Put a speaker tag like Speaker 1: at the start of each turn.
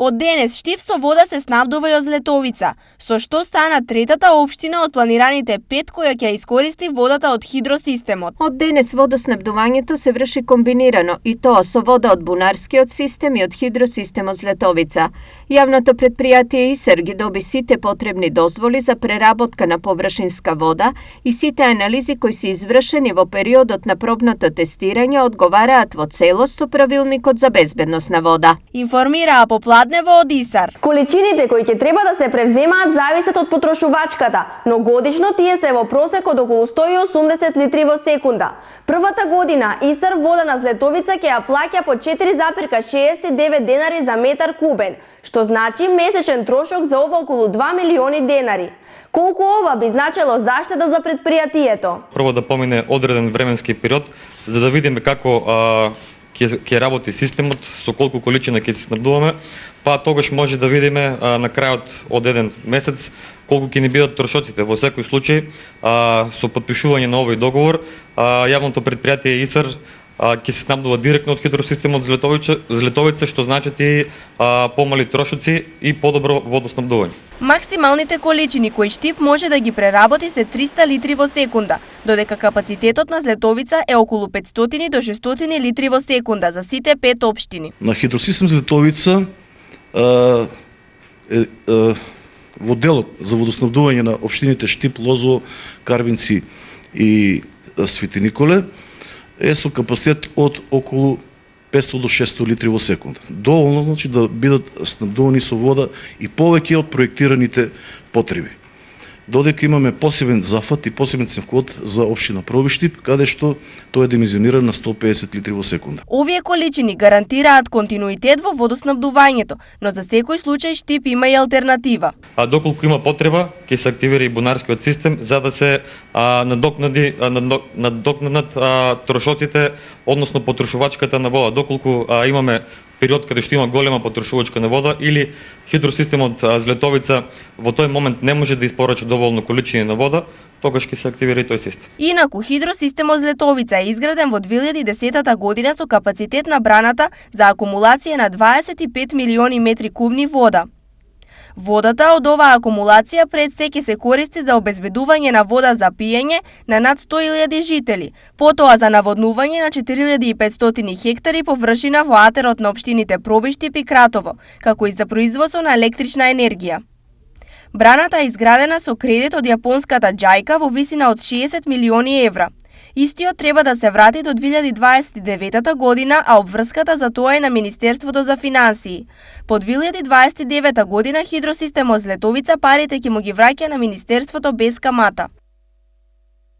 Speaker 1: Од денес Штип со вода се снабдува и од Злетовица, со што стана третата општина од планираните 5 која ќе искористи водата од хидросистемот.
Speaker 2: Од денес водоснабдувањето се врши комбинирано и тоа со вода од бунарскиот систем и од хидросистемот Злетовица. Јавното предпријатие ИСЕР ги доби сите потребни дозволи за преработка на површинска вода и сите анализи кои се извршени во периодот на пробното тестирање одговараат во целост со правилникот за безбедност на вода.
Speaker 1: Информираа Попладнево од ИСАР.
Speaker 3: Количините кои ќе треба да се превземаат зависат од потрошувачката, но годишно тие се во просек од околу 180 литри во секунда. Првата година ИСАР вода на Злетовица ќе ја плаќа по 4,69 денари за метар кубен, што значи месечен трошок за ова околу 2 милиони денари. Колку ова би значело заштеда за предпријатието?
Speaker 4: Прво да помине одреден временски период за да видиме како ќе работи системот, со колку количина ќе се снабдуваме, па тогаш може да видиме на крајот од еден месец колку ќе ни бидат трошоците. Во секој случај, со подпишување на овој договор, јавното предпријатие ИСАР ќе се снабдува директно од хидросистемот Злетовица, што значат и помали трошоци и подобро водоснабдување.
Speaker 1: Максималните количини кои Штип може да ги преработи се 300 литри во секунда, додека капацитетот на Злетовица е околу 500 до 600 литри во секунда за сите 5 општини.
Speaker 5: На хидросистем Злетовица во делот за водоснабдување на општините Штип, Лозово, Карвинци и Свети Николе е со капацитет од околу 500 до 600 литри во секунда. Доволно значи да бидат снабдувани со вода и повеќе од проектираните потреби. Додека имаме посебен зафат и посебен цевкод за општина Проби Штип, каде што тоа е димenzionирано на 150 литри во секунда.
Speaker 1: Овие количини гарантираат континуитет во водоснабдувањето, но за секој случај Штип има и алтернатива.
Speaker 4: Доколку има потреба, ќе се активира и бунарскиот систем за да се надокнадат трошоците, односно потрошувачката на вода. Доколку имаме период каде што има голема потрошувачка на вода или хидросистемот Злетовица во тој момент не може да испорача доволно количини на вода, тогаш ќе се активира и тој систем.
Speaker 1: Инаку хидросистемот Злетовица е изграден во 2010 година со капацитет на браната за акумулација на 25 милиони метри кубни вода. Водата од оваа акумулација пред се ќе се користи за обезбедување на вода за пиење на над 100.000 жители, потоа за наводнување на 4500 хектари површина во атерот на општините Проби Штип и Кратово, како и за производство на електрична енергија. Браната е изградена со кредит од јапонската JICA во висина од 60 милиони евра. Истиот треба да се врати до 2029 година, а обврската за тоа е на Министерството за финансии. По 2029 година хидросистемот Злетовица парите ќе му ги враќа на Министерството без камата.